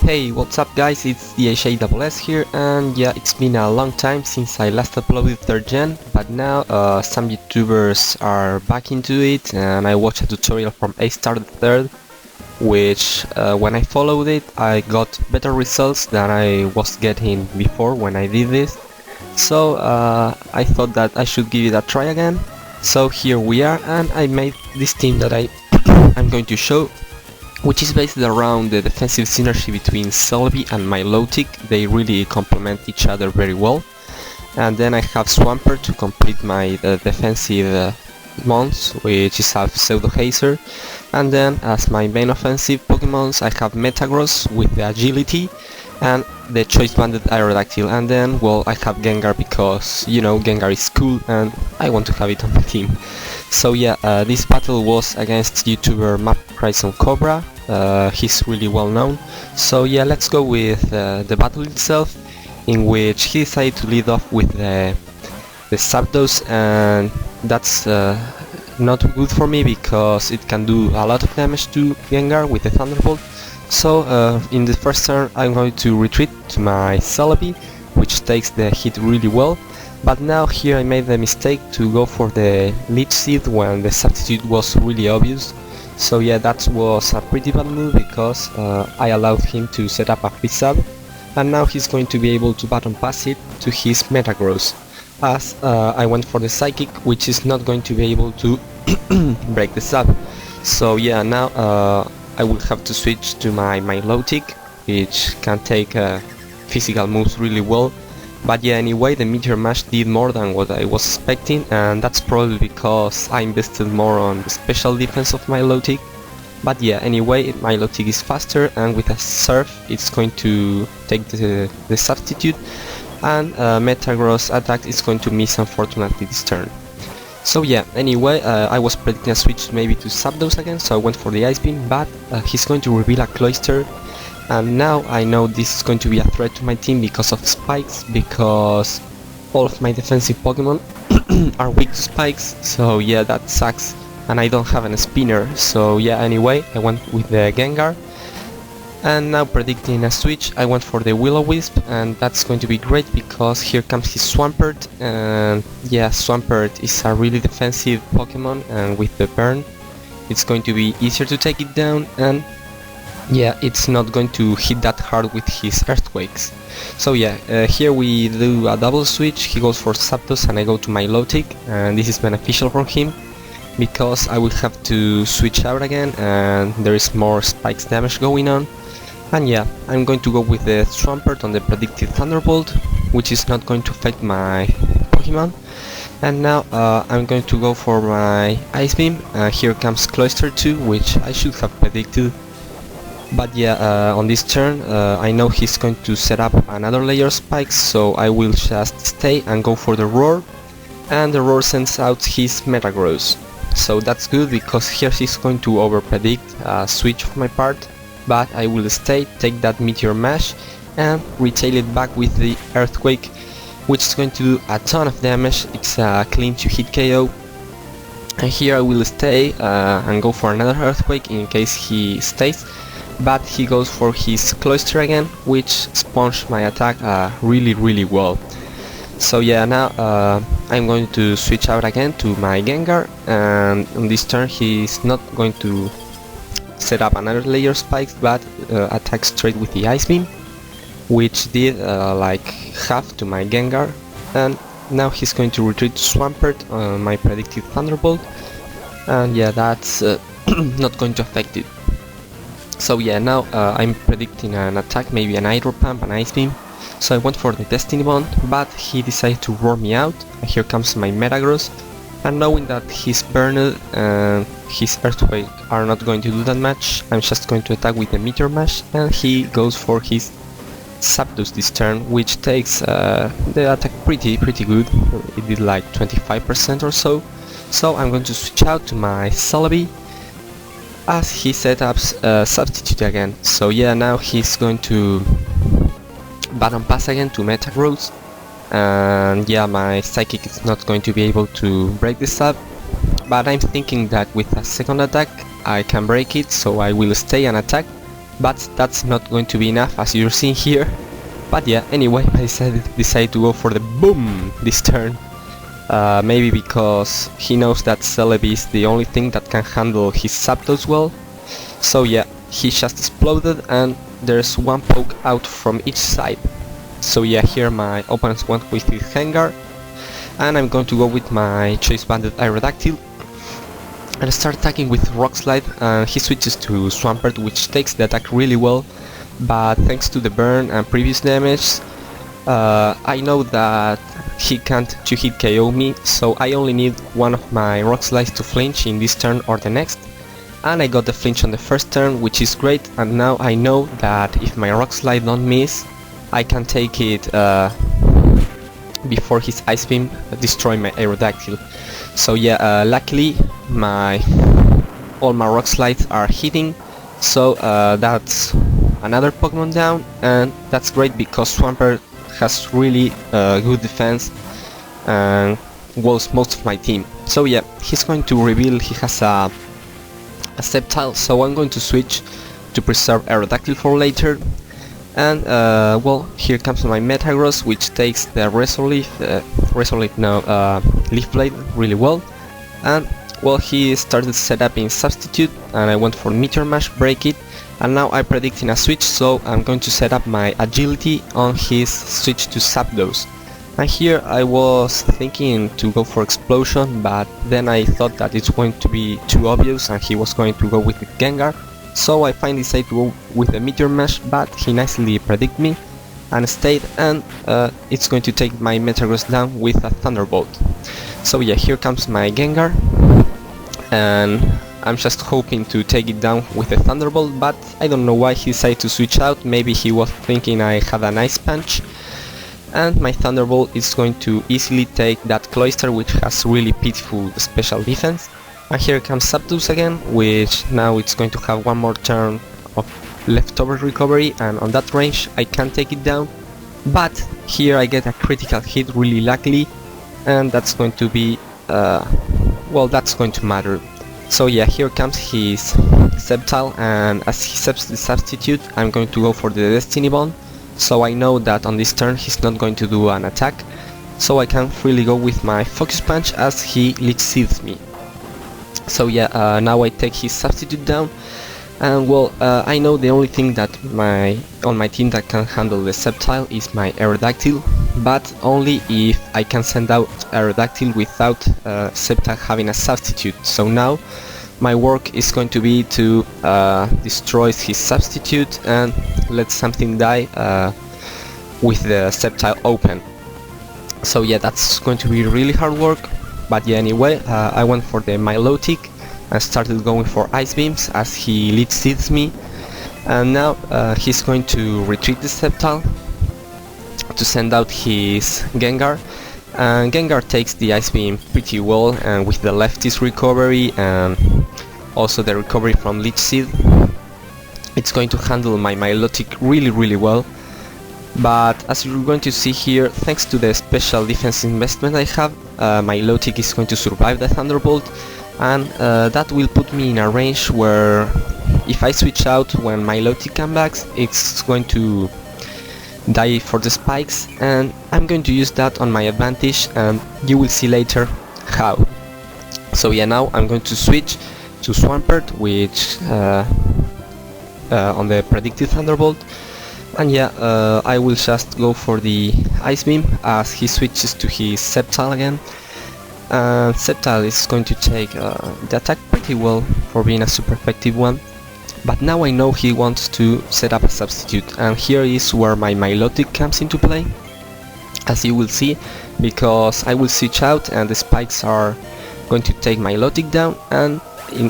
Hey, what's up guys, it's Dhgss here, and yeah, it's been a long time since I last uploaded 3rd gen, but now some YouTubers are back into it, and I watched a tutorial from Esta the 3rd, which when I followed it, I got better results than I was getting before when I did this. So I thought that I should give it a try again. So here we are, and I made this team that I'm going to show, which is based around the defensive synergy between Selby and my low tick. They really complement each other very well. And then I have Swampert to complete my defensive mons, which is a pseudo Hazer. And then as my main offensive Pokemons, I have Metagross with the agility and the choice banded Aerodactyl. And then, well, I have Gengar because, you know, Gengar is cool and I want to have it on my team. So yeah, this battle was against YouTuber MapCRimSoNCobRa117. He's really well known. So yeah, let's go with the battle itself, in which he decided to lead off with the Zapdos, and that's not good for me because it can do a lot of damage to Gengar with the Thunderbolt. So in the first turn I'm going to retreat to my Celebi, which takes the hit really well. But now here I made the mistake to go for the Leech Seed when the substitute was really obvious. So yeah, that was a pretty bad move because I allowed him to set up a free sub, and now he's going to be able to button pass it to his Metagross, as I went for the Psychic, which is not going to be able to break the sub. So yeah, now I will have to switch to my low tick, which can take physical moves really well. But yeah, anyway, the Meteor Mash did more than what I was expecting, and that's probably because I invested more on the special defense of my low tick. But yeah, anyway, my low tick is faster, and with a Surf it's going to take the substitute, and Metagross attack is going to miss unfortunately this turn. So yeah, anyway, I was predicting a switch maybe to Zapdos again, so I went for the Ice Beam, but he's going to reveal a Cloyster. And now I know this is going to be a threat to my team because of spikes, because all of my defensive Pokemon are weak to spikes, so yeah, that sucks. And I don't have a spinner, so yeah, anyway, I went with the Gengar. And now predicting a switch, I went for the Will-O-Wisp, and that's going to be great because here comes his Swampert, and yeah, Swampert is a really defensive Pokemon, and with the burn, it's going to be easier to take it down, and yeah, it's not going to hit that hard with his Earthquakes. So yeah, here we do a double switch. He goes for Zapdos and I go to my low tick, and this is beneficial for him because I will have to switch out again and there is more spikes damage going on. And yeah, I'm going to go with the Swampert on the predicted Thunderbolt, which is not going to affect my Pokemon. And now I'm going to go for my Ice Beam. Here comes Cloyster 2, which I should have predicted. But yeah, on this turn I know he's going to set up another layer of spikes, so I will just stay and go for the Roar, and the Roar sends out his Metagross. So that's good because here he's going to overpredict a switch of my part, but I will stay, take that Meteor Mash and retail it back with the Earthquake, which is going to do a ton of damage. It's a clean to hit KO. And here I will stay and go for another Earthquake in case he stays. But he goes for his Cloyster again, which sponged my attack really well. So yeah, now I'm going to switch out again to my Gengar, and on this turn he's not going to set up another layer of spikes, but attack straight with the Ice Beam, which did like half to my Gengar. And now he's going to retreat to Swampert on my predicted Thunderbolt, and yeah, that's not going to affect it. So yeah, now I'm predicting an attack, maybe an Hydro Pump, an Ice Beam. So I went for the Destiny Bond, but he decided to roar me out. Here comes my Metagross, and knowing that his Burned and his Earthquake are not going to do that much, I'm just going to attack with the Meteor Mash, and he goes for his Zapdos this turn, which takes the attack pretty good. It did like 25% or so. So I'm going to switch out to my Celebi, as he set up substitute again. So yeah, now he's going to button pass again to Metagross, and yeah, my Psychic is not going to be able to break this up, but I'm thinking that with a second attack I can break it, so I will stay and attack, but that's not going to be enough as you're seeing here. But yeah, anyway, I decided to go for the boom this turn. Maybe because he knows that Celebi is the only thing that can handle his Zapdos well. So yeah, he just exploded and there's one poke out from each side. So yeah, here my opponents went with his Gengar, and I'm going to go with my Choice Banded Aerodactyl and start attacking with Rock Slide, and he switches to Swampert, which takes the attack really well, but thanks to the burn and previous damage, I know that he can't 2-hit KO me, so I only need one of my Rock Slides to flinch in this turn or the next. And I got the flinch on the first turn, which is great, and now I know that if my Rock Slide don't miss, I can take it before his Ice Beam destroy my Aerodactyl. So yeah, luckily all my Rock Slides are hitting, so that's another Pokemon down, and that's great because Swampert has really good defense and walls most of my team. So yeah, he's going to reveal he has a Sceptile, so I'm going to switch to preserve Aerodactyl for later. And well, here comes my Metagross, which takes the Leaf Blade really well. And well, he started setup in Substitute, and I went for Meteor Mash, break it, and now I'm predicting a switch, so I'm going to set up my Agility on his switch to Zapdos. And here I was thinking to go for Explosion, but then I thought that it's going to be too obvious and he was going to go with the Gengar. So I finally decided to go with the Meteor Mash, but he nicely predicted me and stayed, and it's going to take my Metagross down with a Thunderbolt. So yeah, here comes my Gengar, and I'm just hoping to take it down with a Thunderbolt, but I don't know why he decided to switch out. Maybe he was thinking I had an Ice Punch, and my Thunderbolt is going to easily take that Cloyster, which has really pitiful special defense. And here comes Zapdos again, which now it's going to have one more turn of leftover recovery, and on that range I can take it down. But here I get a critical hit really luckily, and that's going to be, well, that's going to matter. So yeah, here comes his Sceptile, and as he accepts the Substitute, I'm going to go for the Destiny Bond. So I know that on this turn he's not going to do an attack, so I can freely go with my Focus Punch as he Leech Seeds me. So yeah, now I take his Substitute down, and well, I know the only thing that on my team that can handle the Sceptile is my Aerodactyl, but only if I can send out Aerodactyl without Sceptile having a Substitute. So now my work is going to be to destroy his Substitute and let something die with the Sceptile open. So yeah, that's going to be really hard work. But yeah, anyway, I went for the Milotic and started going for Ice Beams as he Leech Seeds me. And now he's going to retreat the Sceptile to send out his Gengar. And Gengar takes the Ice Beam pretty well, and with the Lefty's recovery and also the recovery from Leech Seed, it's going to handle my Milotic really well. But as you're going to see here, thanks to the special defense investment I have, my Milotic is going to survive the Thunderbolt, and that will put me in a range where if I switch out when my Milotic comes back, it's going to die for the spikes, and I'm going to use that on my advantage, and you will see later how. So yeah, now I'm going to switch to Swampert, which on the predicted Thunderbolt. And yeah, I will just go for the Ice Beam as he switches to his Sceptile again. And Sceptile is going to take the attack pretty well for being a super effective one. But now I know he wants to set up a Substitute, and here is where my Milotic comes into play, as you will see, because I will switch out and the spikes are going to take my Milotic down, and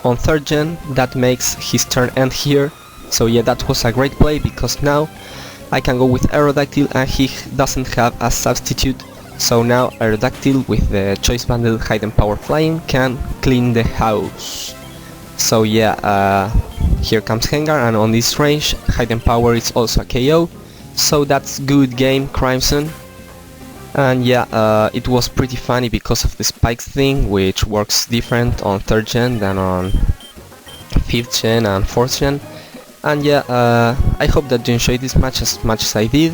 on 3rd gen that makes his turn end here. So yeah, that was a great play, because now I can go with Aerodactyl and he doesn't have a Substitute. So now Aerodactyl with the Choice Bundle Hidden Power Flying can clean the house. So yeah, here comes Gengar, and on this range Hidden Power is also a KO. So that's good game, CRimZ. And yeah, it was pretty funny because of the spikes thing, which works different on 3rd gen than on 5th gen and 4th gen. And yeah, I hope that you enjoyed this match as much as I did.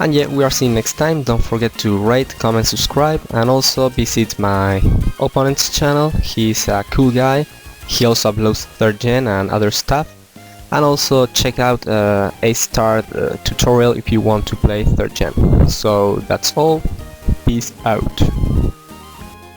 And yeah, we are seeing next time. Don't forget to rate, comment, subscribe, and also visit my opponent's channel. He's a cool guy. He also uploads 3rd gen and other stuff. And also check out a star tutorial if you want to play 3rd gen. So that's all. Peace out.